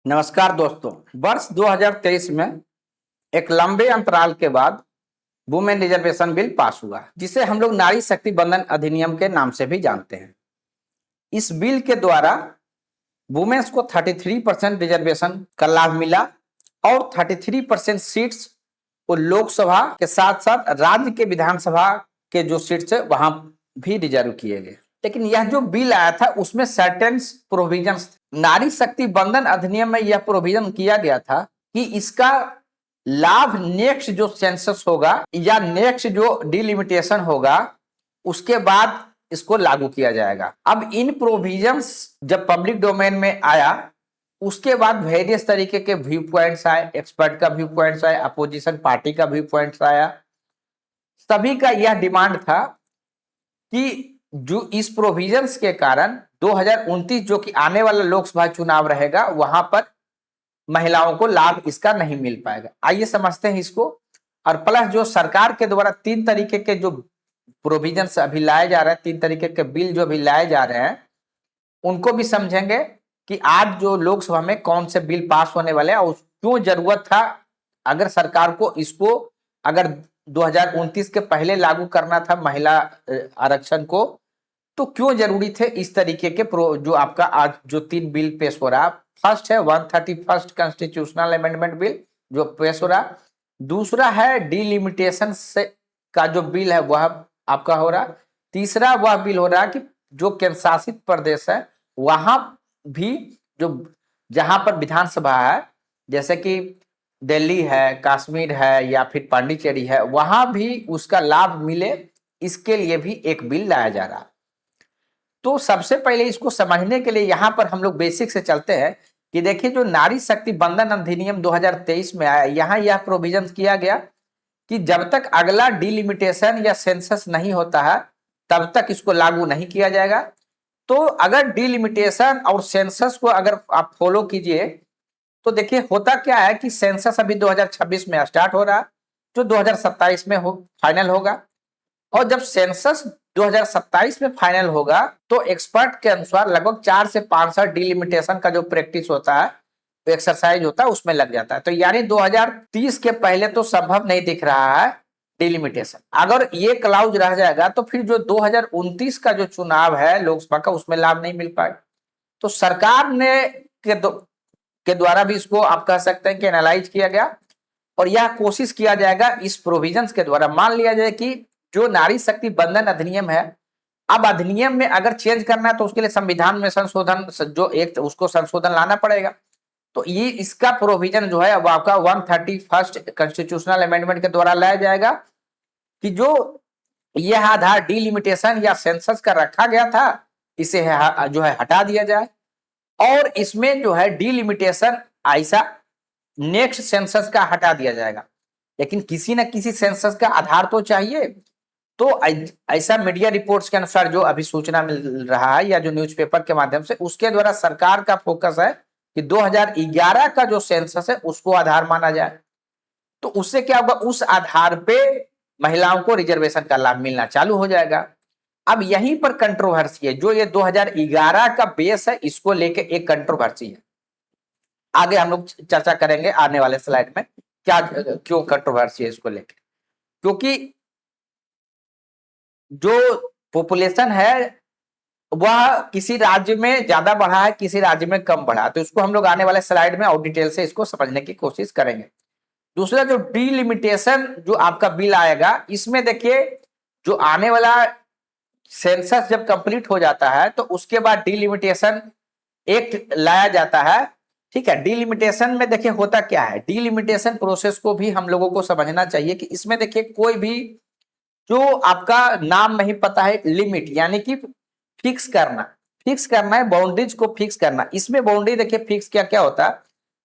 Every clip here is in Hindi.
नमस्कार दोस्तों। वर्ष 2023 में एक लंबे अंतराल के बाद वुमेन रिजर्वेशन बिल पास हुआ, जिसे हम लोग नारी शक्ति बंधन अधिनियम के नाम से भी जानते हैं। इस बिल के द्वारा वुमेन्स को 33% रिजर्वेशन का लाभ मिला और 33% सीट्स को लोकसभा के साथ साथ राज्य के विधानसभा के जो सीट्स है वहां भी रिजर्व किए गए। लेकिन यह जो बिल आया था उसमें सर्टेन प्रोविजंस, नारी शक्ति बंधन अधिनियम में यह प्रोविजन किया गया था कि इसका लाभ नेक्स्ट जो सेंसस होगा या नेक्स्ट जो डिलिमिटेशन होगा उसके बाद इसको लागू किया जाएगा। अब इन प्रोविजंस जब पब्लिक डोमेन में आया उसके बाद वेरियस तरीके के व्यू पॉइंट्स आए, एक्सपर्ट का व्यू पॉइंट्स आए, अपोजिशन पार्टी का व्यू पॉइंट्स आया। सभी का यह डिमांड था कि जो इस प्रोविजंस के कारण 2029 जो कि आने वाला लोकसभा चुनाव रहेगा वहां पर महिलाओं को लाभ इसका नहीं मिल पाएगा। आइए समझते हैं इसको। और प्लस जो सरकार के द्वारा 3 तरीके के जो प्रोविजंस अभी लाए जा रहे हैं, 3 तरीके के बिल जो अभी लाए जा रहे हैं उनको भी समझेंगे कि आज जो लोकसभा में कौन से बिल पास होने वाले हैं और क्यों जरूरत था। अगर सरकार को इसको अगर 2029 के पहले लागू करना था महिला आरक्षण को, तो क्यों जरूरी थे इस तरीके के जो आपका आज जो 3 बिल पेश हो रहा। फर्स्ट है 131st कॉन्स्टिट्यूशनल अमेंडमेंट बिल जो पेश हो रहा। दूसरा है डिलिमिटेशन से का जो बिल है वह आपका हो रहा। तीसरा वह बिल हो रहा कि जो केंद्र शासित प्रदेश है वहां भी जो जहां पर विधानसभा है जैसे कि दिल्ली है, कश्मीर है या फिर पांडिचेरी है, वहां भी उसका लाभ मिले, इसके लिए भी एक बिल लाया जा रहा। तो सबसे पहले इसको समझने के लिए यहां पर हम लोग बेसिक से चलते हैं कि देखिए जो नारी शक्ति बंधन अधिनियम 2023 में आया, यहां यह प्रोविजन किया गया कि जब तक अगला डिलिमिटेशन या सेंसस नहीं होता है तब तक इसको लागू नहीं किया जाएगा। तो अगर डिलिमिटेशन और सेंसस को अगर आप फॉलो कीजिए तो देखिए होता क्या है कि सेंसस अभी 2026 में स्टार्ट हो रहा है जो 2027 में फाइनल होगा। और जब सेंसस 2027 में फाइनल होगा तो एक्सपर्ट के अनुसार लगभग 4 से 5 साल डिलिमिटेशन का जो प्रैक्टिस होता है, एक्सरसाइज होता है, उसमें लग जाता है। तो यानी 2030 के पहले तो संभव नहीं दिख रहा है डिलिमिटेशन। अगर ये क्लाउज रह जाएगा तो फिर जो 2029 का जो चुनाव है लोकसभा का उसमें लाभ नहीं मिल पाएगा। तो सरकार ने के द्वारा भी इसको आप कह सकते हैं कि एनालाइज किया गया और यह कोशिश किया जाएगा इस प्रोविजंस के द्वारा। मान लिया जाए कि जो नारी शक्ति बंधन अधिनियम है, अब अधिनियम में अगर चेंज करना है तो उसके लिए संविधान में संशोधन जो एक उसको संशोधन लाना पड़ेगा। तो ये इसका प्रोविजन जो है अब आपका 131st कॉन्स्टिट्यूशनल अमेंडमेंट के द्वारा लाया जाएगा कि जो यह आधार डिलिमिटेशन या सेंसस का रखा गया था इसे जो है हटा दिया जाए और इसमें जो है डिलिमिटेशन ऐसा नेक्स्ट सेंसस का हटा दिया जाएगा। लेकिन किसी न किसी सेंसस का आधार तो चाहिए। तो ऐसा मीडिया रिपोर्ट्स के अनुसार जो अभी सूचना मिल रहा है या जो न्यूज़पेपर के माध्यम से उसके द्वारा सरकार का फोकस है कि 2011 का जो सेंसस है उसको आधार माना जाए। तो उससे क्या होगा, उस आधार पे महिलाओं को रिजर्वेशन का लाभ मिलना चालू हो जाएगा। अब यहीं पर कंट्रोवर्सी है, जो ये 2011 का बेस है इसको लेके एक कंट्रोवर्सी है। आगे हम लोग चर्चा करेंगे आने वाले स्लाइड में क्या क्यों कंट्रोवर्सी है इसको लेके। क्योंकि जो पॉपुलेशन है वह किसी राज्य में ज्यादा बढ़ा है, किसी राज्य में कम बढ़ा, तो इसको हम लोग आने वाले स्लाइड में और डिटेल से इसको समझने की कोशिश करेंगे। दूसरा जो डिलिमिटेशन जो आपका बिल आएगा इसमें देखिए जो आने वाला सेंसस जब कंप्लीट हो जाता है तो उसके बाद डिलिमिटेशन एक्ट लाया जाता है। ठीक है, डिलिमिटेशन में देखिए होता क्या है, डिलिमिटेशन प्रोसेस को भी हम लोगों को समझना चाहिए कि इसमें देखिए कोई भी जो आपका नाम नहीं पता है लिमिट यानी कि फिक्स करना है, बाउंड्रीज को फिक्स करना। इसमें बाउंड्री देखिए फिक्स क्या क्या होता है,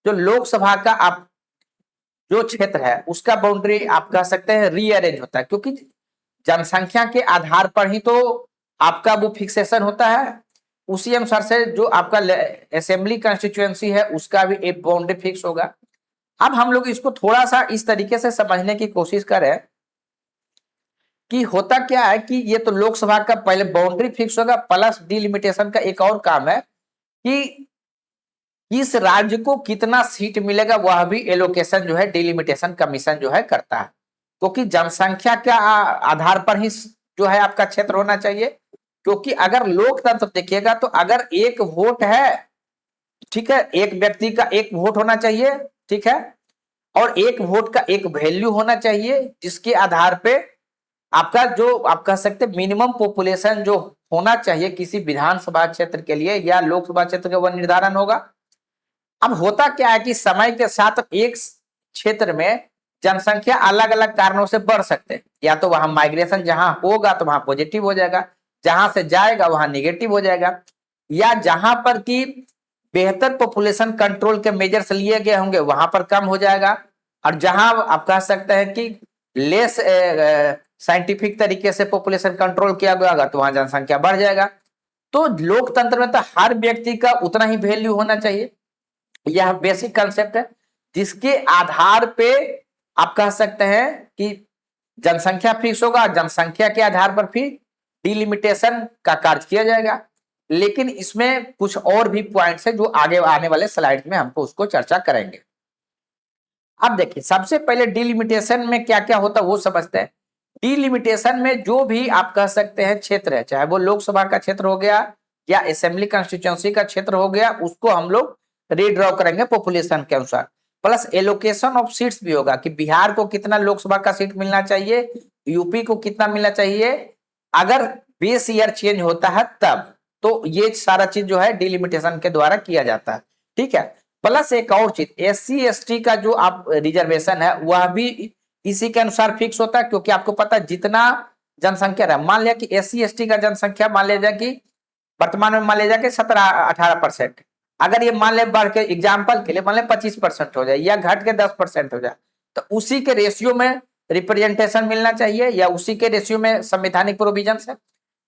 जो लोकसभा का आप जो क्षेत्र है उसका बाउंड्री आप कह सकते हैं रीअरेंज होता है, क्योंकि जनसंख्या के आधार पर ही तो आपका वो फिक्सेशन होता है। उसी अनुसार से जो आपका असेंबली कंस्टिट्यूएंसी है उसका भी एक बाउंड्री फिक्स होगा। अब हम लोग इसको थोड़ा सा इस तरीके से समझने की कोशिश करें कि होता क्या है कि ये तो लोकसभा का पहले बाउंड्री फिक्स होगा, प्लस डिलिमिटेशन का एक और काम है कि किस राज्य को कितना सीट मिलेगा वह भी एलोकेशन जो है डिलिमिटेशन कमीशन जो है करता है, क्योंकि जनसंख्या के आधार पर ही जो है आपका क्षेत्र होना चाहिए। क्योंकि अगर लोकतंत्र देखिएगा तो अगर एक वोट है, ठीक है, एक व्यक्ति का एक वोट होना चाहिए, ठीक है, और एक वोट का एक वैल्यू होना चाहिए, जिसके आधार पे आपका जो आप कह सकते मिनिमम पॉपुलेशन जो होना चाहिए किसी विधानसभा क्षेत्र के लिए या लोकसभा क्षेत्र का वह निर्धारण होगा। अब होता क्या है कि समय के साथ एक क्षेत्र में जनसंख्या अलग अलग कारणों से बढ़ सकते हैं, या तो वहां माइग्रेशन जहां होगा तो वहां पॉजिटिव हो जाएगा, जहां से जाएगा वहां निगेटिव हो जाएगा, या जहां पर कि बेहतर पॉपुलेशन कंट्रोल के मेजर्स लिए गए होंगे वहां पर कम हो जाएगा, और जहां आप कह सकते हैं कि लेस साइंटिफिक तरीके से पॉपुलेशन कंट्रोल किया गया होगा तो वहां जनसंख्या बढ़ जाएगा। तो लोकतंत्र में तो हर व्यक्ति का उतना ही वैल्यू होना चाहिए, यह बेसिक कंसेप्ट है, जिसके आधार पे आप कह सकते हैं कि जनसंख्या फिक्स होगा, जनसंख्या के आधार पर फिर डिलिमिटेशन का कार्य किया जाएगा। लेकिन इसमें कुछ और भी पॉइंट्स है जो आगे आने वाले स्लाइड में हमको उसको चर्चा करेंगे। अब देखिए सबसे पहले डिलिमिटेशन में क्या क्या होता है वो समझते हैं। डिलिमिटेशन में जो भी आप कह सकते हैं क्षेत्र है, चाहे वो लोकसभा का क्षेत्र हो गया या असेंबली कंस्टिट्यूएंसी का क्षेत्र हो गया, उसको हम लोग रीड्रॉ करेंगे पॉपुलेशन के अनुसार। प्लस एलोकेशन ऑफ सीट्स भी होगा कि बिहार को कितना लोकसभा का सीट मिलना चाहिए, यूपी को कितना मिलना चाहिए, अगर बेस ईयर चेंज होता है तब। तो ये सारा चीज जो है डिलिमिटेशन के द्वारा किया जाता है, ठीक है। प्लस एक और चीज, SC ST का जो आप रिजर्वेशन है वह भी इसी के अनुसार फिक्स होता है, क्योंकि आपको पता है जितना जनसंख्या रहा, मान लिया कि SC ST का जनसंख्या मान लिया जाए कि वर्तमान में मान लिया जाए कि 17-18%, अगर ये मान ले बढ़ के एग्जाम्पल के लिए मान ले 25% हो जाए या घट के 10% हो जाए, तो उसी के रेशियो में रिप्रेजेंटेशन मिलना चाहिए या उसी के रेशियो में संवैधानिक प्रोविजन है।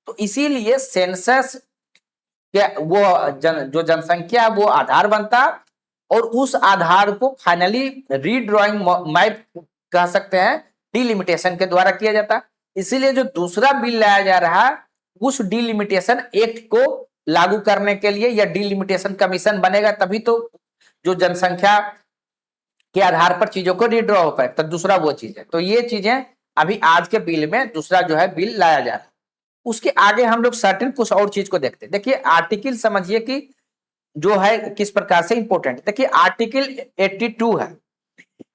तो इसीलिए सेंसस के वो जो जनसंख्या वो आधार बनता, और उस आधार को फाइनली रीड्रॉइंग मैप कह सकते हैं डिलिमिटेशन के द्वारा किया जाता। इसीलिए जो दूसरा बिल लाया जा रहा है उस डिलिमिटेशन एक्ट को लागू करने के लिए या डिलिमिटेशन कमीशन बनेगा, तभी तो जो जनसंख्या के आधार पर चीजों को रीड्रॉ हो पाए, तो दूसरा वो चीज है। तो ये चीजें अभी आज के बिल में दूसरा जो है बिल लाया जा रहा है। उसके आगे हम लोग सर्टेन कुछ और चीज को देखते हैं। देखिए आर्टिकल समझिए कि जो है किस प्रकार से इंपॉर्टेंट। देखिए आर्टिकल 82 है,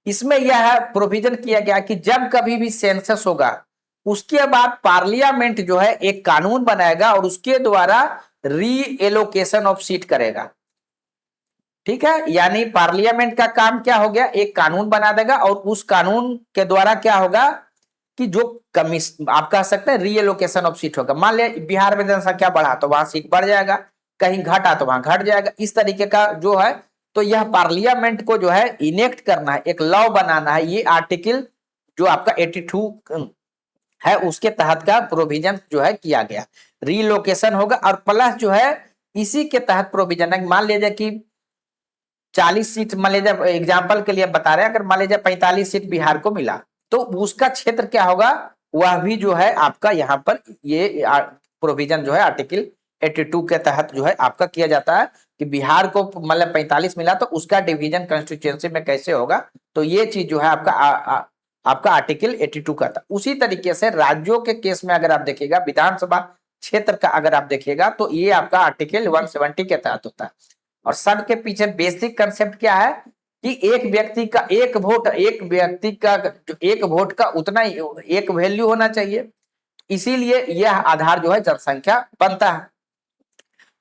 इसमें यह प्रोविजन किया गया कि जब कभी भी सेंसस होगा उसके बाद पार्लियामेंट जो है एक कानून बनाएगा और उसके द्वारा री एलोकेशन ऑफ सीट करेगा, ठीक है। यानी पार्लियामेंट का काम क्या हो गया, एक कानून बना देगा और उस कानून के द्वारा क्या होगा कि जो कमीशन आप कह सकते हैं रीएलोकेशन ऑफ सीट होगा। मान लिया बिहार में जनसंख्या बढ़ा तो वहां सीट बढ़ जाएगा, कहीं घटा तो वहां घट जाएगा, इस तरीके का जो है। तो यह पार्लियामेंट को जो है इनेक्ट करना है, एक लॉ बनाना है। ये आर्टिकल जो आपका 82 है उसके तहत का प्रोविजन जो है किया गया, रीलोकेशन होगा। और प्लस जो है इसी के तहत प्रोविजन है, मान लीजिए कि 40 सीट मान लीजिए एग्जाम्पल के लिए बता रहे हैं, अगर मान लीजिए 45 सीट बिहार को मिला तो उसका क्षेत्र क्या होगा, वह भी जो है आपका यहाँ पर ये प्रोविजन जो है आर्टिकल 82 के तहत जो है आपका किया जाता है कि बिहार को मतलब 45 मिला तो उसका डिवीजन कंस्टिट्यूएंसी में कैसे होगा। तो ये चीज जो है आपका आर्टिकल 82 का था। उसी तरीके से राज्यों के केस में अगर आप देखिएगा, विधानसभा क्षेत्र का अगर आप देखिएगा तो ये आपका आर्टिकल 170 के तहत होता है। और सब के पीछे बेसिक कंसेप्ट क्या है कि एक व्यक्ति का एक वोट, एक व्यक्ति का एक वोट का उतना ही एक वैल्यू होना चाहिए, इसीलिए यह आधार जो है जनसंख्या बनता है।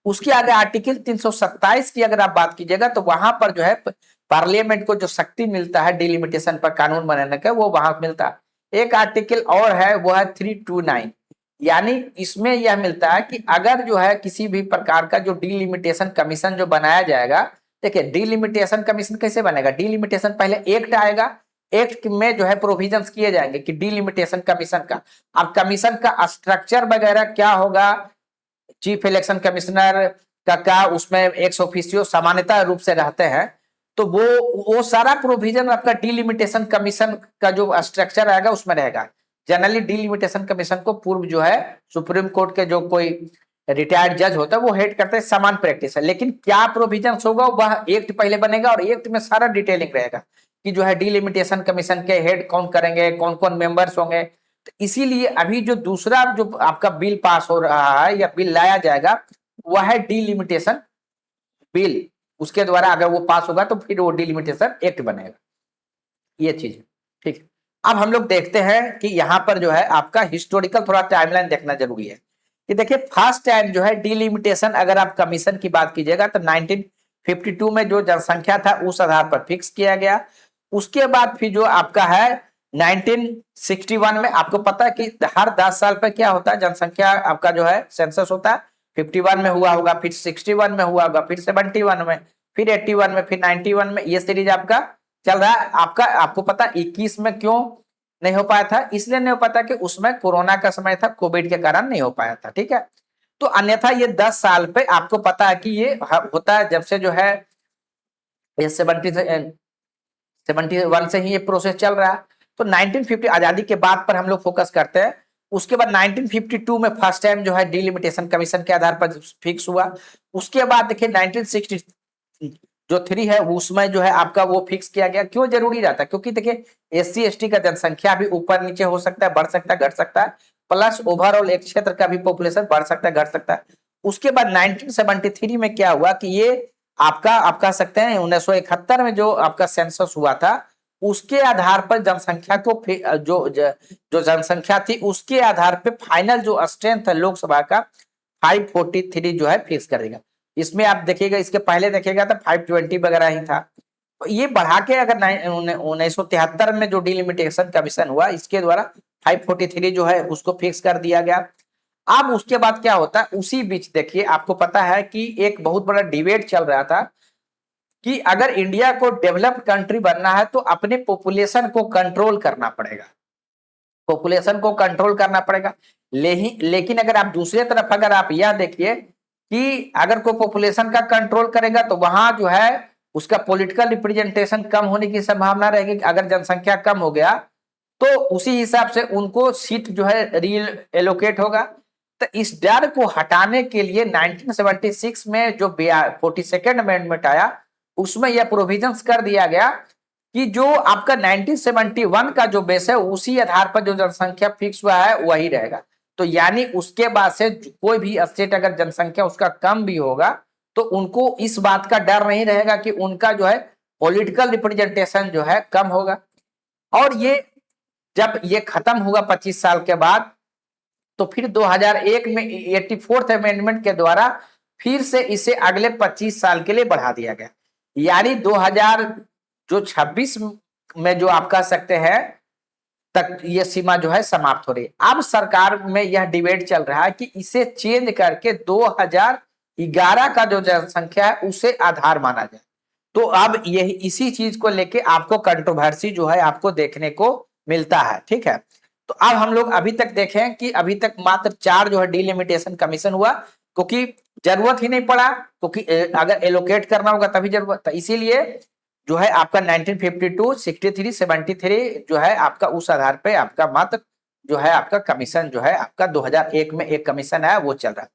उसके आगे आर्टिकल 327 की अगर आप बात कीजिएगा तो वहां पर जो है पार्लियामेंट को जो शक्ति मिलता है डिलिमिटेशन पर कानून बनाने का वो वहां मिलता है। एक आर्टिकल और है वो है 329, यानी इसमें यह मिलता है कि अगर जो है किसी भी प्रकार का जो डिलिमिटेशन कमीशन जो बनाया जाएगा, देखिए डिलिमिटेशन कमीशन कैसे बनेगा, डिलिमिटेशन पहले एक्ट आएगा, एक्ट में जो है प्रोविजंस किए जाएंगे कि डिलिमिटेशन कमीशन का। अब कमीशन का स्ट्रक्चर वगैरह क्या होगा, चीफ इलेक्शन कमिश्नर का क्या उसमें एक्स ऑफिसियो सामान्यतः रूप से रहते हैं, तो वो सारा प्रोविजन आपका डिलिमिटेशन कमीशन का जो स्ट्रक्चर आएगा उसमें रहेगा। जनरली डिलिमिटेशन कमीशन को पूर्व जो है सुप्रीम कोर्ट के जो कोई रिटायर्ड जज होता है वो हेड करते हैं, समान प्रैक्टिस है। लेकिन क्या प्रोविजन होगा वह एक्ट पहले बनेगा और एक्ट में सारा डिटेलिंग रहेगा कि जो है डिलिमिटेशन कमीशन के हेड कौन करेंगे, कौन कौन मेंबर्स होंगे। तो इसीलिए अभी जो दूसरा जो आपका बिल पास हो रहा है या बिल लाया जाएगा वह है डिलिमिटेशन बिल। उसके द्वारा अगर वो पास होगा तो फिर वो डिलिमिटेशन एक्ट बनेगा, ये चीज है। ठीक है, अब हम लोग देखते हैं कि यहाँ पर जो है आपका हिस्टोरिकल थोड़ा टाइमलाइन देखना जरूरी है कि देखिए फर्स्ट टाइम जो है डिलिमिटेशन अगर आप कमीशन की बात कीजिएगा तो 1952 में जो जनसंख्या था उस आधार पर फिक्स किया गया। उसके बाद फिर जो आपका है 1961 में, आपको पता है कि हर 10 साल पर क्या होता है जनसंख्या आपका जो है सेंसस होता है। 51 में हुआ होगा, फिर 61 में हुआ होगा, फिर 71 में, फिर 81 में, फिर 91 में, ये सीरीज आपका चल रहा है। आपका आपको पता 21 में क्यों नहीं हो पाया था? इसलिए नहीं हो पाया कि उसमें कोरोना का समय था, कोविड के कारण नहीं हो पाया था। ठीक है, तो अन्यथा ये 10 साल पे आपको पता है कि ये होता है जब से जो है ये 71 से ही ये प्रोसेस चल रहा है। तो 1950 आजादी के बाद पर हम लोग फोकस करते हैं। उसके बाद 1952 में फर्स्ट टाइम जो है डिलिमिटेशन कमीशन के आधार पर फिक्स हुआ। उसके बाद देखिए 1960 जो 3 है उसमें जो है आपका वो फिक्स किया गया। क्यों जरूरी रहता है? क्योंकि देखिए एससी एसटी का जनसंख्या भी ऊपर नीचे हो सकता है, बढ़ सकता है, घट सकता है, प्लस ओवरऑल एक क्षेत्र का भी पॉपुलेशन बढ़ सकता है, घट सकता है। उसके बाद 1973 में क्या हुआ कि ये आपका आप कह सकते हैं 1971 में जो आपका सेंसस हुआ था उसके आधार पर जनसंख्या को जो जनसंख्या थी उसके आधार पर फाइनल जो स्ट्रेंथ है लोकसभा का 543 जो है फिक्स कर देगा। इसमें आप देखिएगा इसके पहले देखिएगा तो 520 वगैरह ही था। तो ये बढ़ा के अगर 1973 में जो डिलिमिटेशन कमीशन हुआ इसके द्वारा 543 जो है उसको फिक्स कर दिया गया। अब उसके बाद क्या होता है उसी बीच देखिए आपको पता है कि एक बहुत बड़ा डिबेट चल रहा था कि अगर इंडिया को डेवलप्ड कंट्री बनना है तो अपने पॉपुलेशन को कंट्रोल करना पड़ेगा, पॉपुलेशन को कंट्रोल करना पड़ेगा। लेकिन अगर आप दूसरी तरफ अगर आप यह देखिए कि अगर कोई पॉपुलेशन का कंट्रोल करेगा तो वहां जो है उसका पॉलिटिकल रिप्रेजेंटेशन कम होने की संभावना रहेगी। अगर जनसंख्या कम हो गया तो उसी हिसाब से उनको सीट जो है री एलोकेट होगा। तो इस डर को हटाने के लिए 1976 में जो 42nd अमेंडमेंट आया उसमें यह प्रोविजंस कर दिया गया कि जो आपका 1971 का जो बेस है उसी आधार पर जो जनसंख्या फिक्स हुआ है वही रहेगा। तो यानी उसके बाद से कोई भी स्टेट अगर जनसंख्या उसका कम भी होगा तो उनको इस बात का डर नहीं रहेगा कि उनका जो है पॉलिटिकल रिप्रेजेंटेशन जो है कम होगा। और ये जब ये खत्म हुआ 25 साल के बाद तो फिर 2001 में 84th अमेंडमेंट के द्वारा फिर से इसे अगले 25 साल के लिए बढ़ा दिया गया। यानी 2026 में जो आप कह सकते हैं तक ये सीमा जो है समाप्त हो रही है। अब सरकार में यह डिबेट चल रहा है कि इसे चेंज करके 2011 का जो जनसंख्या है उसे आधार माना जाए। तो अब यही इसी चीज को लेके आपको कंट्रोवर्सी जो है आपको देखने को मिलता है। ठीक है, तो अब हम लोग अभी तक देखें कि अभी तक मात्र 4 जो है डिलिमिटेशन कमीशन हुआ क्योंकि जरूरत ही नहीं पड़ा, क्योंकि अगर एलोकेट करना होगा तभी जरूरत था। इसीलिए जो है आपका 1952, 63, 73 जो है आपका उस आधार पे आपका मात्र जो है आपका कमीशन जो है आपका 2001 में एक कमीशन आया वो चल रहा है।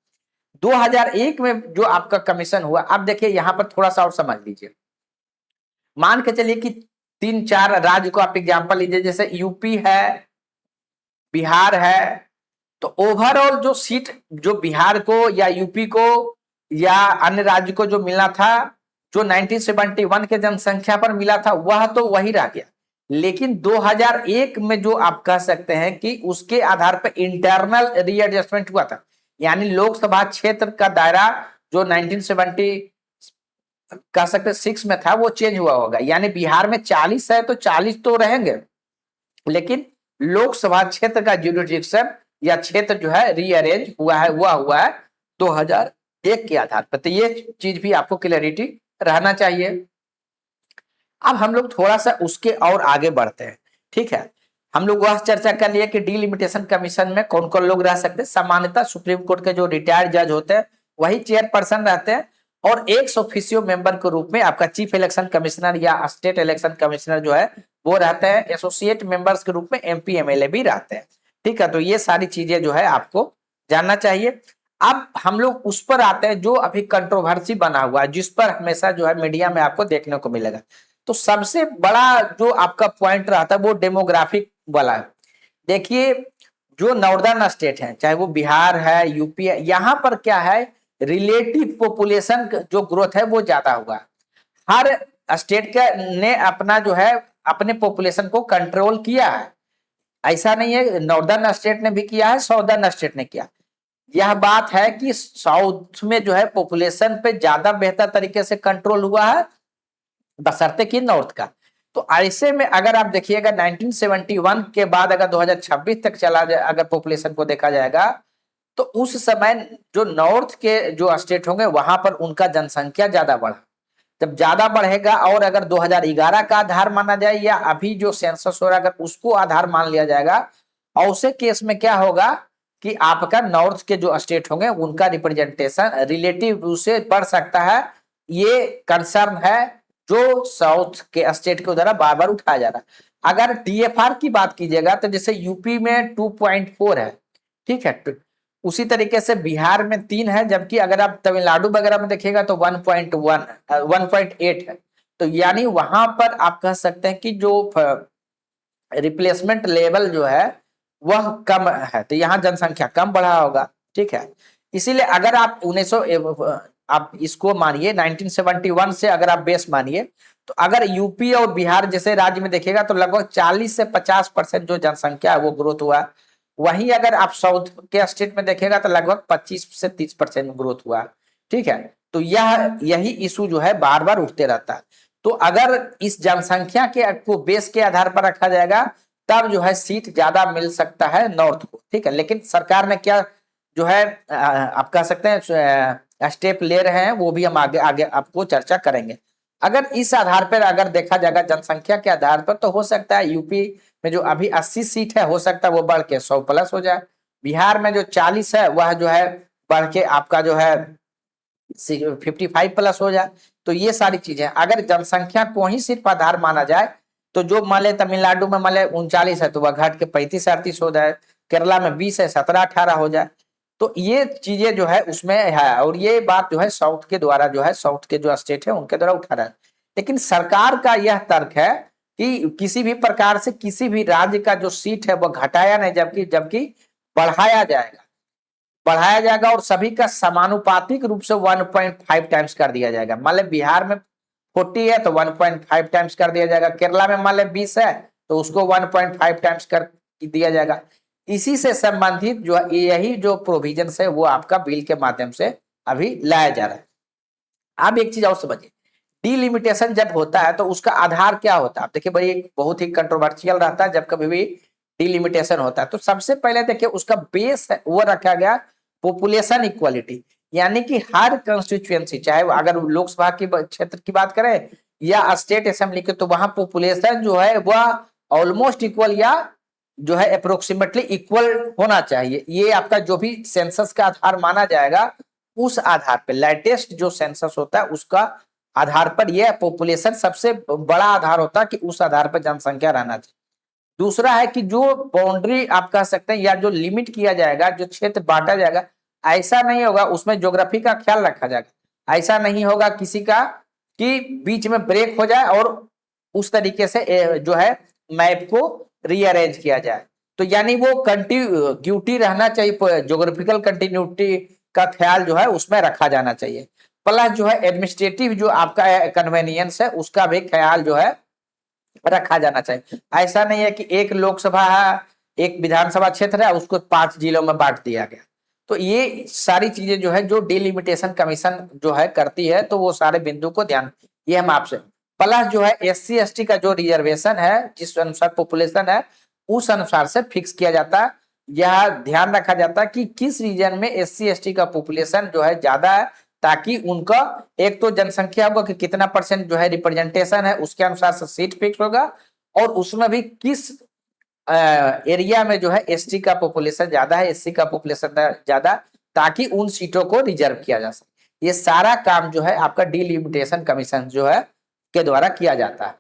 2001 में जो आपका कमीशन हुआ, अब देखिए यहां पर थोड़ा सा और समझ लीजिए। मान के चलिए कि 3-4 राज्य को आप एग्जांपल लीजिए, जैसे यूपी है, बिहार है। तो ओवरऑल जो सीट जो बिहार को या यूपी को या अन्य राज्य को जो मिलना था जो 1971 के जनसंख्या पर मिला था वह तो वही रह गया। लेकिन 2001 में जो आप कह सकते हैं कि उसके आधार पर इंटरनल रीएडजस्टमेंट हुआ था, यानी लोकसभा क्षेत्र का दायरा जो 1970 कह सकते 6 में था वो चेंज हुआ होगा। यानी बिहार में 40 है तो 40 तो रहेंगे, लेकिन लोकसभा क्षेत्र का ज्यूरिडिक्शन या क्षेत्र जो है रीअरेंज हुआ है, हुआ है 2001 के आधार पर। तो ये चीज भी आपको क्लैरिटी रहना चाहिए। अब हम लोग थोड़ा सा उसके और आगे बढ़ते हैं। ठीक है, हम लोग वह चर्चा कर लिए कि डिलिमिटेशन कमीशन में कौन कौन लोग रह सकते हैं। सामान्यतः सुप्रीम कोर्ट के जो रिटायर्ड जज होते हैं वही चेयरपर्सन रहते हैं और एक ऑफिशियो मेंबर के रूप में आपका चीफ इलेक्शन कमिश्नर या स्टेट इलेक्शन कमिश्नर जो है वो रहते हैं। एसोसिएट मेंबर्स के रूप में एमपी एमएलए भी रहते हैं। ठीक है, तो ये सारी चीजें जो है आपको जानना चाहिए। अब हम लोग उस पर आते हैं जो अभी कंट्रोवर्सी बना हुआ है, जिस पर हमेशा जो है मीडिया में आपको देखने को मिलेगा। तो सबसे बड़ा जो आपका पॉइंट रहता है वो डेमोग्राफिक वाला है। देखिए, जो नॉर्दर्न स्टेट है, चाहे वो बिहार है, यूपी है, यहाँ पर क्या है, रिलेटिव पॉपुलेशन जो ग्रोथ है वो ज्यादा हुआ। हर स्टेट का ने अपना जो है अपने पॉपुलेशन को कंट्रोल किया है। ऐसा नहीं है नॉर्दर्न स्टेट ने भी किया है, साउदर्न स्टेट ने किया। यह बात है कि साउथ में जो है पॉपुलेशन पे ज्यादा बेहतर तरीके से कंट्रोल हुआ है बशर्ते कि नॉर्थ का। तो ऐसे में अगर आप देखिएगा 1971 के बाद अगर 2026 तक चला जाए, अगर पॉपुलेशन को देखा जाएगा, तो उस समय जो नॉर्थ के जो स्टेट होंगे वहां पर उनका जनसंख्या ज्यादा बढ़ा। जब ज्यादा बढ़ेगा और अगर 2011 का आधार माना जाए या अभी जो सेंसस हो रहा है अगर उसको आधार मान लिया जाएगा, और उसे केस में क्या होगा कि आपका नॉर्थ के जो स्टेट होंगे उनका रिप्रेजेंटेशन रिलेटिव रूप से बढ़ सकता है। ये कंसर्न है जो साउथ के स्टेट के द्वारा बार बार उठाया जा रहा है। अगर टीएफआर की बात कीजिएगा तो जैसे यूपी में 2.4 है, ठीक है, उसी तरीके से बिहार में 3 है, जबकि अगर आप तमिलनाडु वगैरह में देखिएगा तो 1.1 1.8 है। तो यानी वहां पर आप कह सकते हैं कि जो रिप्लेसमेंट लेवल जो है वह कम है, तो यहाँ जनसंख्या कम बढ़ा होगा, ठीक है। इसीलिए अगर आप 1900 आप इसको मानिए 1971 से अगर आप बेस मानिए, तो अगर यूपी और बिहार जैसे राज्य में देखिएगा तो लगभग 40 से 50% जो जनसंख्या है वो ग्रोथ हुआ। वहीं अगर आप साउथ के स्टेट में देखेगा तो लगभग 25 से 30% ग्रोथ हुआ, ठीक है। तो यही इशू जो है बार बार उठते रहता है। तो अगर इस जनसंख्या के को बेस के आधार पर रखा जाएगा तब जो है सीट ज्यादा मिल सकता है नॉर्थ को, ठीक है। लेकिन सरकार ने क्या जो है आप कह सकते हैं स्टेप ले रहे हैं, वो भी हम आगे आगे आपको चर्चा करेंगे। अगर इस आधार पर अगर देखा जाएगा जनसंख्या के आधार पर, तो हो सकता है यूपी में जो अभी 80 सीट है हो सकता है वो बढ़ के 100 प्लस हो जाए। बिहार में जो 40 है वह जो है बढ़ के आपका जो है 55 प्लस हो जाए। तो ये सारी चीजें अगर जनसंख्या को ही सिर्फ आधार माना जाए तो जो मान ले तमिलनाडु में मान ले 39 है तो वह घट के 35-38 हो जाए, केरला में 20 है 17-18 हो जाए। तो ये चीजें जो है उसमें है, और ये बात जो है साउथ के द्वारा जो है साउथ के जो स्टेट है उनके द्वारा उठा रहा है। लेकिन सरकार का यह तर्क है कि किसी भी प्रकार से किसी भी राज्य का जो सीट है वह घटाया नहीं, जबकि जबकि बढ़ाया जाएगा, बढ़ाया जाएगा और सभी का समानुपातिक रूप से 1.5 टाइम्स कर दिया जाएगा। मान ले बिहार में 40 है तो 1.5 टाइम्स कर दिया जाएगा, केरला में मान ले 20 है तो उसको 1.5 टाइम्स कर दिया जाएगा। इसी से संबंधित जो यही जो प्रोविजन है वो आपका बिल के माध्यम से अभी लाया जा रहा है। अब एक चीज और समझिए, डिलिमिटेशन जब होता है तो उसका आधार क्या होता है। आप देखिए बड़ी बहुत ही कंट्रोवर्शियल रहता है जब कभी भी डिलिमिटेशन होता है। तो सबसे पहले देखिए उसका बेस है वो रखा गया पॉपुलेशन इक्वालिटी, यानी कि हर कंस्टिट्यूएंसी चाहे अगर लोकसभा की क्षेत्र की बात करें या स्टेट असेंबली की, तो वहां पॉपुलेशन जो है वह ऑलमोस्ट इक्वल या जो है अप्रोक्सीमेटली इक्वल होना चाहिए। ये आपका जो भी सेंसस का आधार माना जाएगा उस आधार पर लेटेस्ट जो सेंसस होता है उसका आधार पर यह पॉपुलेशन सबसे बड़ा आधार होता है कि उस आधार पर जनसंख्या रहना चाहिए। दूसरा है कि जो बाउंड्री आप कह सकते हैं या जो लिमिट किया जाएगा, जो क्षेत्र बांटा जाएगा, ऐसा नहीं होगा उसमें ज्योग्राफी का ख्याल रखा जाएगा। ऐसा नहीं होगा किसी का कि बीच में ब्रेक हो जाए और उस तरीके से जो है मैप को रीअरेंज किया जाए। तो यानी वो कंटिन्यूटी रहना चाहिए, ज्योग्राफिकल कंटिन्यूटी का ख्याल जो है उसमें रखा जाना चाहिए। प्लस जो है एडमिनिस्ट्रेटिव जो आपका कन्वेनियंस है उसका भी ख्याल जो है रखा जाना चाहिए। ऐसा नहीं है कि एक लोकसभा है, एक विधानसभा क्षेत्र है, उसको 5 जिलों में बांट दिया गया। तो ये सारी चीजें जो है जो डिलिमिटेशन कमीशन जो है करती है, तो वो सारे बिंदु को ध्यान ये हम आपसे। प्लस जो है एससी एसटी का जो रिजर्वेशन है जिस अनुसार पॉपुलेशन है उस अनुसार से फिक्स किया जाता है। यह ध्यान रखा जाता है कि किस रीजन में एससी एसटी का पॉपुलेशन जो है ज्यादा है, ताकि उनका एक तो जनसंख्या होगा कि कितना परसेंट जो है रिप्रेजेंटेशन है उसके अनुसार से सीट फिक्स होगा, और उसमें भी किस एरिया में जो है एसटी का पॉपुलेशन ज्यादा है एससी का पॉपुलेशन ज्यादा, ताकि उन सीटों को रिजर्व किया जा सके। ये सारा काम जो है आपका डिलिमिटेशन कमीशन जो है के द्वारा किया जाता है।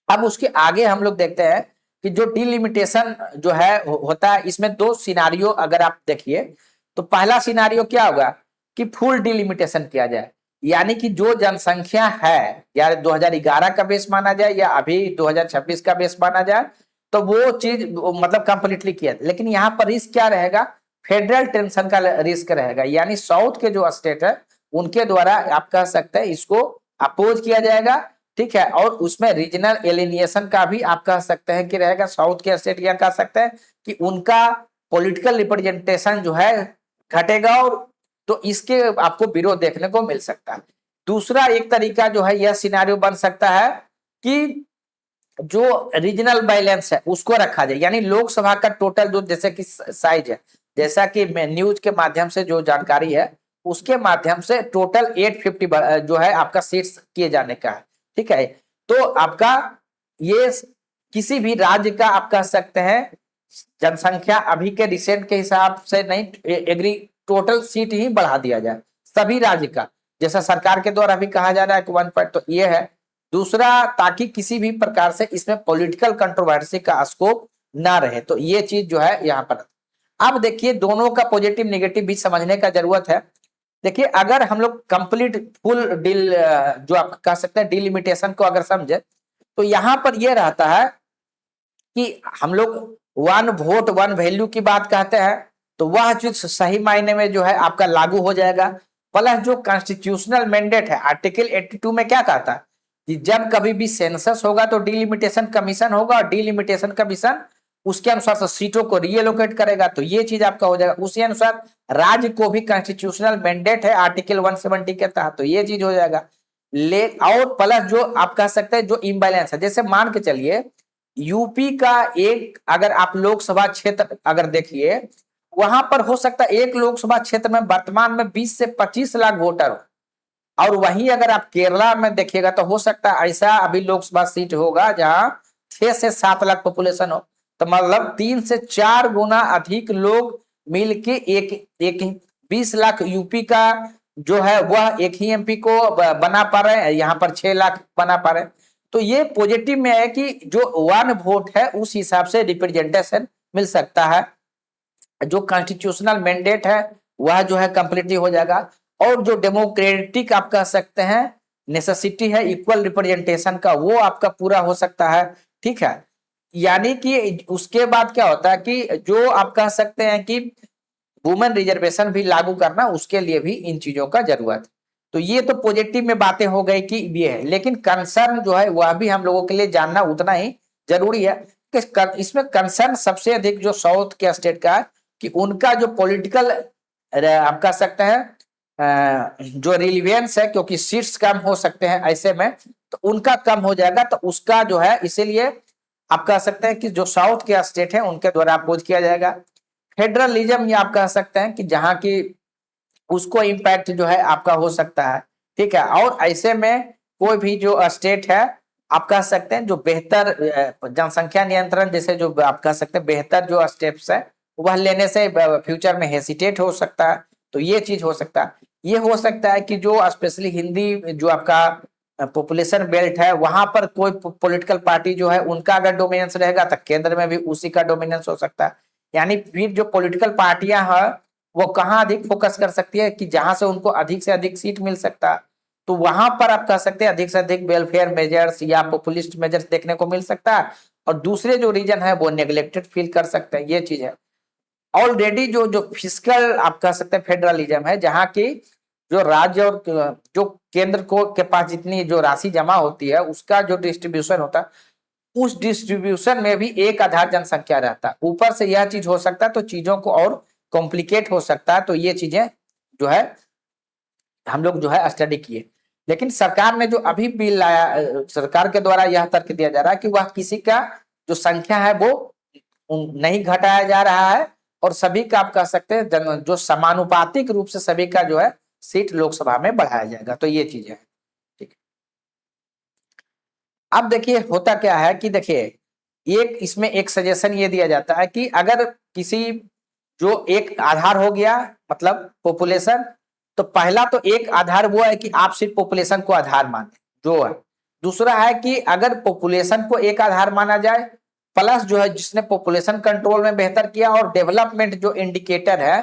अब उसके आगे हम लोग देखते हैं कि जो डिलिमिटेशन जो है होता है इसमें 2 सिनारियो अगर आप देखिए तो पहला सिनारियो क्या होगा कि फुल डिलिमिटेशन किया जाए, यानी कि जो जनसंख्या है या 2011 का बेस माना जाए या अभी 2026 का बेस माना जाए, तो वो चीज मतलब कंप्लीटली किया। लेकिन यहाँ पर रिस्क क्या रहेगा, फेडरल टेंशन का रिस्क रहेगा, यानी साउथ के जो स्टेट है उनके द्वारा आप कह सकते हैं इसको अपोज किया जाएगा, ठीक है। और उसमें रीजनल एलिनिएशन का भी आप कह सकते हैं कि रहेगा, साउथ के स्टेट क्या कह सकते हैं कि उनका पॉलिटिकल रिप्रेजेंटेशन जो है घटेगा, और तो इसके आपको विरोध देखने को मिल सकता है। दूसरा एक तरीका जो है यह सिनारियो बन सकता है कि जो रीजनल बैलेंस है उसको रखा जाए, यानी लोकसभा का टोटल जो जैसे कि साइज है, जैसा कि न्यूज के माध्यम से जो जानकारी है उसके माध्यम से टोटल 850 जो है आपका सीट्स किए जाने का है, ठीक है। तो आपका ये किसी भी राज्य का आप कह सकते हैं जनसंख्या अभी के रिसेंट के हिसाब से नहीं एग्री, टोटल सीट ही बढ़ा दिया जाए सभी राज्य का, जैसा सरकार के द्वारा भी कहा जा रहा है कि 1 तो ये है। दूसरा, ताकि किसी भी प्रकार से इसमें पॉलिटिकल कंट्रोवर्सी का स्कोप ना रहे, तो ये चीज जो है यहाँ पर। अब देखिए दोनों का पॉजिटिव नेगेटिव भी समझने का जरूरत है। देखिए अगर हम लोग कंप्लीट फुल डील जो आप कह सकते हैं डिलिमिटेशन को अगर समझे, तो यहाँ पर यह रहता है कि हम लोग 1 वोट 1 वैल्यू की बात कहते हैं, तो वह चीज सही मायने में जो है आपका लागू हो जाएगा। प्लस जो कॉन्स्टिट्यूशनल मैंडेट है आर्टिकल 82 में क्या कहता है कि जब कभी भी सेंसस होगा तो डिलिमिटेशन कमीशन होगा, और डिलिमिटेशन कमीशन उसके अनुसार से सीटों को रीएलोकेट करेगा, तो ये चीज आपका हो जाएगा। उसी अनुसार राज्य को भी कॉन्स्टिट्यूशनल मैंडेट है आर्टिकल 170 के तहत, तो ये चीज हो जाएगा। ले और प्लस जो आप कह सकते हैं जो इम्बैलेंस है, जैसे मान के चलिए यूपी का एक अगर आप लोकसभा क्षेत्र अगर देखिए, वहां पर हो सकता है एक लोकसभा क्षेत्र में वर्तमान में 20 से 25 लाख वोटर हो, और वहीं अगर आप केरला में देखिएगा तो हो सकता है ऐसा अभी लोकसभा सीट होगा जहां 6 से 7 लाख पॉपुलेशन हो, तो मतलब 3 से 4 गुना अधिक लोग मिलके एक 20 लाख यूपी का जो है वह एक ही एमपी को बना पा रहे हैं, यहाँ पर 6 लाख बना पा रहे हैं। तो ये पॉजिटिव में है कि जो 1 वोट है उस हिसाब से रिप्रेजेंटेशन मिल सकता है, जो कॉन्स्टिट्यूशनल मैंडेट है वह जो है कंप्लीटली हो जाएगा, और जो डेमोक्रेटिक आप कह सकते हैं नेसेसिटी है इक्वल रिप्रेजेंटेशन का वो आपका पूरा हो सकता है, ठीक है। यानी कि उसके बाद क्या होता है कि जो आप कह सकते हैं कि वुमेन रिजर्वेशन भी लागू करना, उसके लिए भी इन चीजों का जरूरत है। तो ये तो पॉजिटिव में बातें हो गई कि ये है, लेकिन कंसर्न जो है वह भी हम लोगों के लिए जानना उतना ही जरूरी है कि इसमें कंसर्न सबसे अधिक जो साउथ के स्टेट का है कि उनका जो पॉलिटिकल आप कह सकते हैं जो रिलीवेंस है, क्योंकि सीट्स कम हो सकते हैं ऐसे में, तो उनका कम हो जाएगा, तो उसका जो है इसीलिए आप कह सकते हैं कि जो साउथ के स्टेट है उनके द्वारा अपोज किया जाएगा। फेडरलिज्म ये आप कह सकते हैं कि जहां की उसको इम्पैक्ट जो है आपका हो सकता है, ठीक है। और ऐसे में कोई भी जो स्टेट है आप कह सकते हैं जो बेहतर जनसंख्या नियंत्रण जैसे जो आप कह सकते हैं बेहतर जो स्टेप्स है वह लेने से फ्यूचर में हेसिटेट हो सकता है, तो ये चीज हो सकता है। ये हो सकता है कि जो स्पेशली हिंदी जो आपका पॉपुलेशन बेल्ट है वहां पर कोई पॉलिटिकल पार्टी जो है उनका अगर डोमिनेंस रहेगा तो केंद्र में भी उसी का डोमिनेंस हो सकता है। यानी फिर जो पॉलिटिकल पार्टियां हैं वो कहाँ अधिक फोकस कर सकती है कि जहां से उनको अधिक से अधिक सीट मिल सकता है, तो वहां पर आप कह सकते हैं अधिक से अधिक वेलफेयर मेजर्स या पॉपुलिस्ट मेजर्स देखने को मिल सकता है, और दूसरे जो रीजन है वो नेग्लेक्टेड फील कर सकते हैं, ये चीज है। ऑलरेडी जो जो फिजिकल आप कह सकते हैं फेडरलिज्म है जहां की जो राज्य और जो केंद्र को के पास जितनी जो राशि जमा होती है उसका जो डिस्ट्रीब्यूशन होता है, उस डिस्ट्रीब्यूशन में भी एक आधार जनसंख्या रहता है, ऊपर से यह चीज हो सकता है तो चीजों को और कॉम्प्लिकेट हो सकता है। तो ये चीजें जो है हम लोग जो है स्टडी किए, लेकिन सरकार ने जो अभी बिल लाया सरकार के द्वारा यह तर्क दिया जा रहा है कि वह किसी का जो संख्या है वो नहीं घटाया जा रहा है, और सभी का आप कह सकते हैं जो समानुपातिक रूप से सभी का जो है सीट लोकसभा में बढ़ाया जाएगा, तो ये चीजें है, ठीक। अब देखिए होता क्या है कि देखिए एक इसमें एक सजेशन ये दिया जाता है कि अगर किसी जो एक आधार हो गया मतलब पॉपुलेशन, तो पहला तो एक आधार वो है कि आप सिर्फ पॉपुलेशन को आधार माने जो है। दूसरा है कि अगर पॉपुलेशन को एक आधार माना जाए प्लस जो है जिसने पॉपुलेशन कंट्रोल में बेहतर किया और डेवलपमेंट जो इंडिकेटर है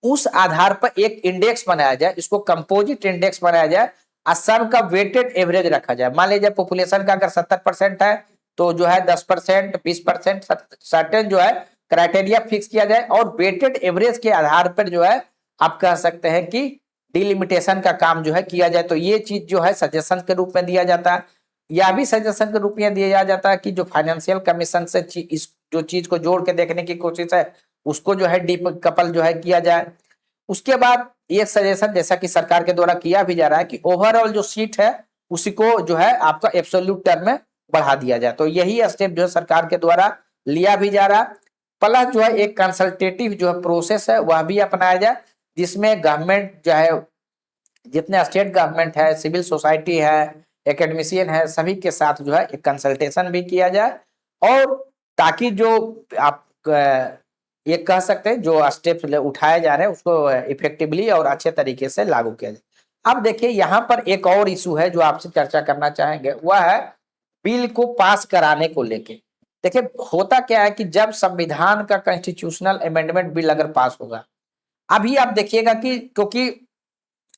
उस आधार पर एक इंडेक्स बनाया जाए, इसको कंपोजिट इंडेक्स बनाया जाए और सबका वेटेड एवरेज रखा जाए। मान लीजिए पॉपुलेशन का अगर 70% है तो जो है 10%, 20% सर्टेन जो है क्राइटेरिया फिक्स किया जाए और वेटेड एवरेज के आधार पर जो है आप कह सकते हैं कि डिलिमिटेशन का काम जो है किया जाए। तो ये चीज जो है सजेशन के रूप में दिया जाता है, या भी सजेशन के रूप में दिया जाता है कि जो फाइनेंशियल कमीशन से इस जो चीज को जोड़ के देखने की कोशिश है उसको जो है डीप कपल जो है किया जाए। उसके बाद ये सजेशन जैसा कि सरकार के द्वारा किया भी जा रहा है कि ओवरऑल जो सीट है उसी को जो है आपका एब्सोल्यूट टर्म में बढ़ा दिया जाए। तो यही स्टेप जो है सरकार के द्वारा लिया भी जा रहा। प्लस जो है एक कंसल्टेटिव जो है प्रोसेस है वह भी अपनाया जाए, जिसमें गवर्नमेंट जो है जितने स्टेट गवर्नमेंट है, सिविल सोसाइटी है, एकेडमिशियन है, सभी के साथ जो है एक कंसल्टेशन भी किया जाए और ताकि जो आप ये कह सकते हैं जो स्टेप्स उठाए जा रहे हैं उसको इफेक्टिवली और अच्छे तरीके से लागू किया जाए। अब देखिए यहाँ पर एक और इशू है जो आपसे चर्चा करना चाहेंगे, वह है बिल को पास कराने को लेके। देखिए होता क्या है कि जब संविधान का कॉन्स्टिट्यूशनल अमेंडमेंट बिल अगर पास होगा, अभी आप देखिएगा कि क्योंकि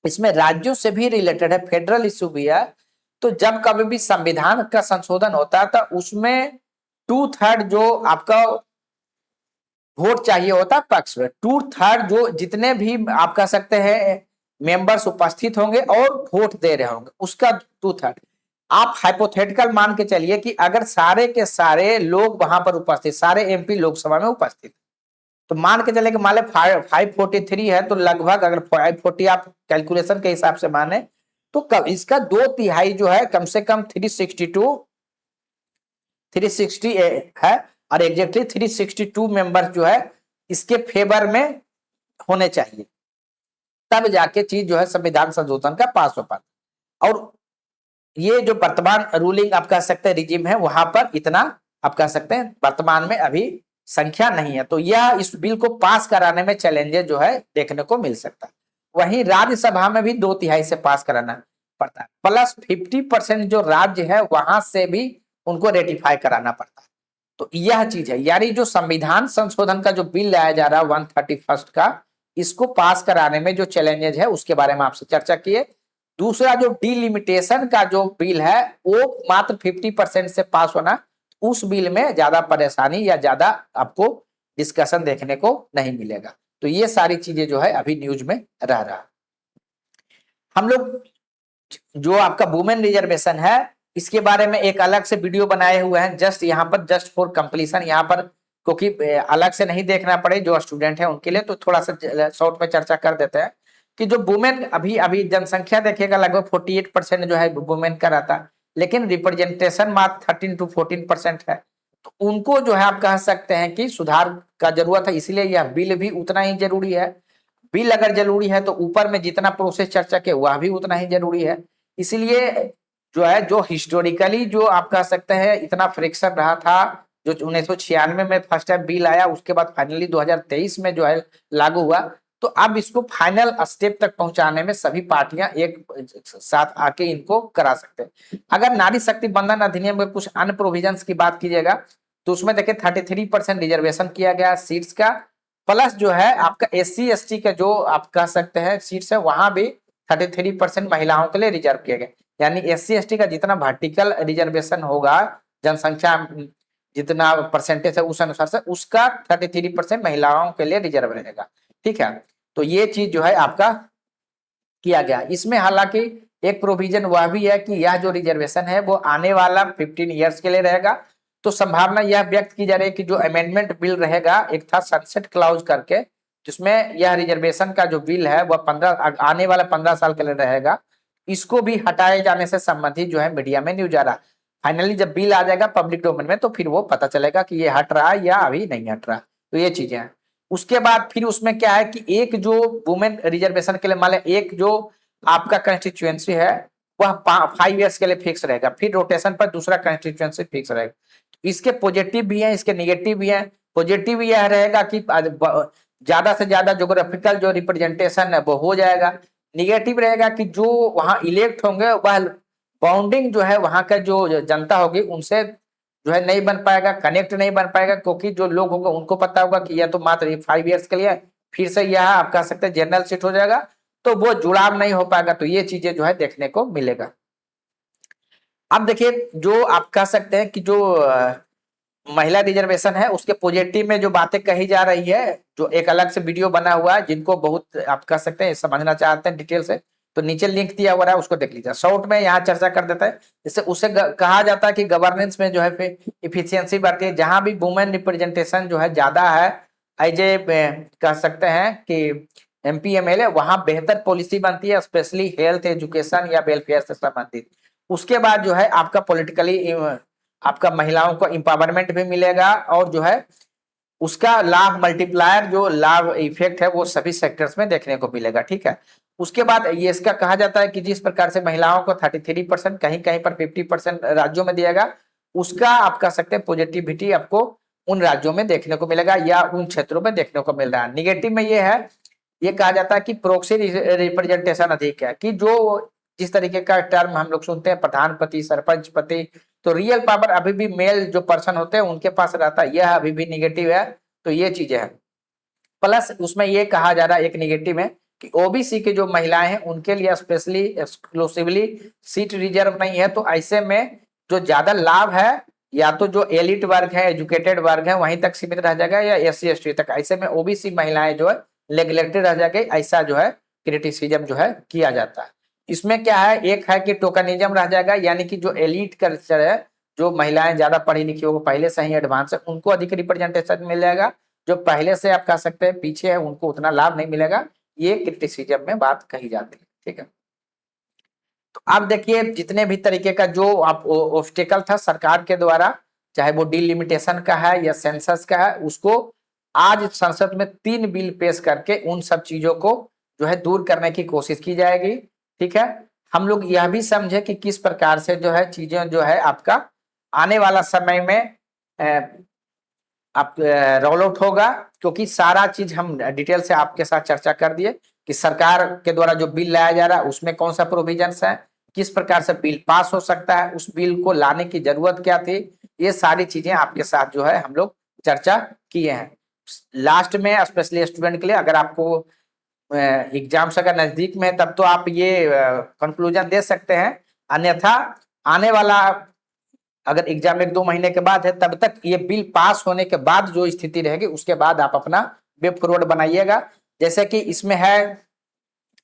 इसमें राज्यों से भी रिलेटेड है, फेडरल इशू भी है, तो जब कभी भी संविधान का संशोधन होता है तो उसमें 2/3 जो आपका वोट चाहिए होता है पक्ष में, 2/3 जो जितने भी आप कह सकते हैं मेंबर्स उपस्थित होंगे और वोट दे रहे होंगे उसका 2/3। आप हाइपोथेटिकल मान के चलिए कि अगर सारे के सारे लोग वहां पर उपस्थित, सारे एमपी लोकसभा में उपस्थित, तो मान के चले कि मान ले 543 है तो लगभग अगर 540 आप कैलकुलेशन के हिसाब से माने तो कब इसका 2/3 जो है कम से कम 360 है और एग्जैक्टली 362 मेंबर जो है इसके फेवर में होने चाहिए, तब जाके चीज जो है संविधान संशोधन का पास हो पाता। और ये जो वर्तमान रूलिंग आप कह सकते हैं रिजिम है वहां पर इतना आप कह सकते हैं वर्तमान में अभी संख्या नहीं है, तो यह इस बिल को पास कराने में चैलेंजेस जो है देखने को मिल सकता है। वहीं राज्यसभा में भी 2/3 से पास कराना पड़ता है, प्लस 50% जो राज्य है वहां से भी उनको रेटिफाई कराना पड़ता है। तो यह चीज है, यानी जो संविधान संशोधन का जो बिल लाया जा रहा है 131 का, इसको पास कराने में जो चैलेंजेस है उसके बारे में आपसे चर्चा किए। दूसरा जो डिलिमिटेशन का जो बिल है वो मात्र 50% से पास होना, उस बिल में ज्यादा परेशानी या ज्यादा आपको डिस्कशन देखने को नहीं मिलेगा। तो ये सारी चीजें जो है अभी न्यूज में रह रहा। हम लोग जो आपका वुमेन रिजर्वेशन है इसके बारे में एक अलग से वीडियो बनाए हुए हैं, जस्ट यहाँ पर जस्ट फॉर कंप्लीशन, यहाँ पर क्योंकि अलग से नहीं देखना पड़े जो स्टूडेंट है उनके लिए, तो थोड़ा सा शॉर्ट में चर्चा कर देते हैं कि जो वुमेन अभी अभी जनसंख्या देखिएगा लगभग 48% जो है वुमेन का रहता है, लेकिन रिप्रेजेंटेशन मात्र 13 to 14% है। तो उनको जो है आप कह सकते हैं कि सुधार का जरूरत है, इसलिए यह बिल भी उतना ही जरूरी है। बिल अगर जरूरी है तो ऊपर में जितना प्रोसेस चर्चा के वह भी उतना ही जरूरी है। इसलिए जो है जो हिस्टोरिकली जो आप कह सकते हैं इतना फ्रिक्शन रहा था, जो 1996 में फर्स्ट टाइम बिल आया उसके बाद फाइनली 2023 में जो है लागू हुआ, तो अब इसको फाइनल स्टेप तक पहुंचाने में सभी पार्टियां एक साथ आके इनको करा सकते हैं। अगर नारी शक्ति बंधन अधिनियम में कुछ अन्य प्रोविजंस की बात कीजिएगा तो उसमें देखिए 33% रिजर्वेशन किया गया सीट्स का, प्लस जो है आपका SC ST का जो आप कह सकते हैं सीट्स है वहां भी 33% महिलाओं के लिए रिजर्व किए गए। यानी SC ST का जितना वर्टिकल रिजर्वेशन होगा जनसंख्या जितना परसेंटेज है उस अनुसार से उसका 33% महिलाओं के लिए रिजर्व रहेगा। ठीक है, तो ये चीज जो है आपका किया गया। इसमें हालांकि एक प्रोविजन वह भी है कि यह जो रिजर्वेशन है वो आने वाला 15 ईयर्स के लिए रहेगा। तो संभावना यह व्यक्त की जा रही है कि जो अमेंडमेंट बिल रहेगा एक था सनसेट क्लाउज करके, जिसमें यह रिजर्वेशन का जो बिल है वह 15 आने वाला 15 साल के लिए रहेगा, इसको भी हटाए जाने से संबंधित जो है मीडिया में न्यूज आ रहा। फाइनली जब बिल आ जाएगा पब्लिक डोमेन में तो फिर वो पता चलेगा कि ये हट रहा है या अभी नहीं हट रहा। तो ये चीजें हैं। उसके बाद फिर उसमें क्या है कि एक जो वुमेन रिजर्वेशन के लिए मान एक जो आपका कंस्टिट्यूएंसी है वह 5 ईयर्स के लिए फिक्स रहेगा, फिर रोटेशन पर दूसरा कंस्टिट्यूएंसी फिक्स रहेगा। इसके पॉजिटिव भी है, इसके निगेटिव भी है। पॉजिटिव यह रहेगा कि ज्यादा से ज्यादा जोग्राफिकल जो रिप्रेजेंटेशन है वो हो जाएगा। निगेटिव रहेगा कि जो वहां इलेक्ट होंगे वह बाउंडिंग जो है वहां का जो जनता होगी उनसे जो है नहीं बन पाएगा, कनेक्ट नहीं बन पाएगा, क्योंकि जो लोग होंगे उनको पता होगा कि यह तो मात्र 5 ईयर्स के लिए फिर से यह आप कह सकते हैं जनरल सीट हो जाएगा, तो वो जुड़ाव नहीं हो पाएगा। तो ये चीजें जो है देखने को मिलेगा। अब देखिए जो आप कह सकते हैं कि जो महिला रिजर्वेशन है उसके पॉजिटिव में जो बातें कही जा रही है, जो एक अलग से वीडियो बना हुआ है, जिनको बहुत आप कह सकते हैं समझना चाहते हैं डिटेल से, तो नीचे लिंक दिया हुआ है, उसको देख लीजिए। शॉर्ट में यहाँ चर्चा कर देता है। जैसे उसे कहा जाता है कि गवर्नेंस में जो है फिर इफिशियंसी बढ़ती है, जहां भी वुमेन रिप्रेजेंटेशन जो है ज्यादा है, एज ए कह सकते हैं कि MP MLA, वहां बेहतर पॉलिसी बनती है, स्पेशली हेल्थ, एजुकेशन या वेलफेयर से संबंधित। उसके बाद जो है आपका पॉलिटिकली आपका महिलाओं को एम्पावरमेंट भी मिलेगा, और जो है उसका लाभ मल्टीप्लायर जो लाभ इफेक्ट है वो सभी सेक्टर्स में देखने को मिलेगा। ठीक है। उसके बाद ये इसका कहा जाता है कि जिस प्रकार से महिलाओं को 33%, कहीं कहीं पर 50% राज्यों में दिएगा, उसका आप कह सकते हैं पॉजिटिविटी आपको उन राज्यों में देखने को मिलेगा या उन क्षेत्रों में देखने को मिल रहा है। निगेटिव में ये है, ये कहा जाता है कि प्रोक्सी रिप्रेजेंटेशन अधिक है, कि जो जिस तरीके का टर्म हम लोग सुनते हैं प्रधानपति, सरपंच पति, तो रियल पावर अभी भी मेल जो पर्सन होते हैं उनके पास रहता है, यह अभी भी निगेटिव है। तो ये चीजें हैं। प्लस उसमें ये कहा जा रहा है एक निगेटिव है कि OBC की जो महिलाएं हैं उनके लिए स्पेशली एक्सक्लूसिवली सीट रिजर्व नहीं है। तो ऐसे में जो ज्यादा लाभ है या तो जो एलिट वर्ग है, एजुकेटेड वर्ग है, वहीं तक सीमित रह जाएगा, या SC ST तक। ऐसे में OBC महिलाएं जो है नेग्लेक्टेड रह जाएगी, ऐसा जो है क्रिटिसिज्म जो है किया जाता है। इसमें क्या है, एक है कि टोकनिज्म रह जाएगा, यानी कि जो एलिट कल्चर है, जो महिलाएं ज्यादा पढ़ी लिखी हो, पहले से ही एडवांस है, उनको अधिक रिप्रेजेंटेशन मिल जाएगा। जो पहले से आप कह सकते हैं पीछे है, उनको उतना लाभ नहीं मिलेगा। ये क्रिटिसिज्म में बात कही जाती है। ठीक है। तो आप देखिए जितने भी तरीके का जो आप ऑब्स्टेकल था सरकार के द्वारा, चाहे वो डिलिमिटेशन का है या सेंसस का है, उसको आज संसद में 3 बिल पेश करके उन सब चीजों को जो है दूर करने की कोशिश की जाएगी। ठीक है। हम लोग यह भी समझे कि किस प्रकार से जो है चीजें जो है आपका आने वाला समय में आप रोल आउट होगा, क्योंकि सारा चीज हम डिटेल से आपके साथ चर्चा कर दिए कि सरकार के द्वारा जो बिल लाया जा रहा है उसमें कौन सा प्रोविजंस है, किस प्रकार से बिल पास हो सकता है, उस बिल को लाने की जरूरत क्या थी, ये सारी चीजें आपके साथ जो है हम लोग चर्चा किए हैं। लास्ट में स्पेशली स्टूडेंट के लिए, अगर आपको एग्जाम्स अगर नजदीक में है तब तो आप ये कंक्लूजन दे सकते हैं, अन्यथा आने वाला अगर एग्जाम 1-2 महीने के बाद है, तब तक ये बिल पास होने के बाद जो स्थिति रहेगी उसके बाद आप अपना वे फॉरवर्ड बनाइएगा। जैसे कि इसमें है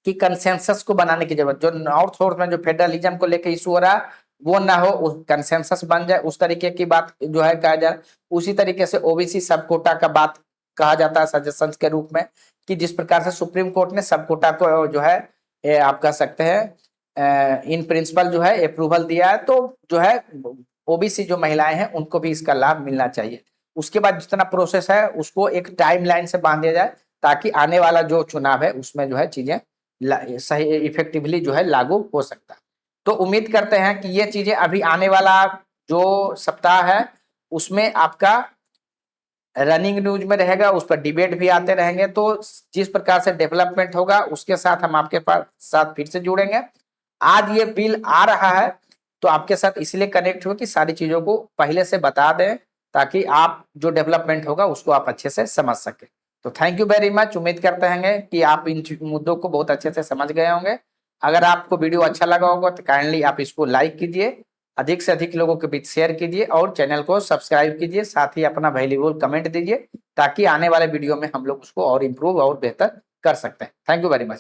कि कंसेंसस को बनाने की जरूरत, जो नॉर्थ साउथ में जो फेडरलिज्म को लेकर इशू हो रहा है वो ना हो, कंसेंसस बन जाए, उस तरीके की बात जो है कहा जाए। उसी तरीके से OBC सब कोटा का बात कहा जाता है सजेशंस के रूप में, कि जिस प्रकार से सुप्रीम कोर्ट ने सब कोटा को जो है आप कह सकते हैं इन प्रिंसिपल जो है अप्रूवल दिया है, तो जो है OBC जो महिलाएं हैं उनको भी इसका लाभ मिलना चाहिए। उसके बाद जितना प्रोसेस है उसको एक टाइमलाइन से बांध दिया जाए, ताकि आने वाला जो चुनाव है उसमें जो है चीजें सही इफेक्टिवली जो है लागू हो सकता है। तो उम्मीद करते हैं कि ये चीजें अभी आने वाला जो सप्ताह है उसमें आपका रनिंग न्यूज में रहेगा, उस पर डिबेट भी आते रहेंगे। तो जिस प्रकार से डेवलपमेंट होगा उसके साथ हम आपके पास साथ फिर से जुड़ेंगे। आज ये बिल आ रहा है तो आपके साथ इसलिए कनेक्ट हो कि सारी चीजों को पहले से बता दें, ताकि आप जो डेवलपमेंट होगा उसको आप अच्छे से समझ सके। तो थैंक यू वेरी मच। उम्मीद करते हैं कि आप इन मुद्दों को बहुत अच्छे से समझ गए होंगे। अगर आपको वीडियो अच्छा लगा होगा तो काइंडली आप इसको लाइक कीजिए, अधिक से अधिक लोगों के बीच शेयर कीजिए और चैनल को सब्सक्राइब कीजिए, साथ ही अपना वैल्यूएबल कमेंट दीजिए, ताकि आने वाले वीडियो में हम लोग उसको और इम्प्रूव और बेहतर कर सकते हैं। Thank you very much.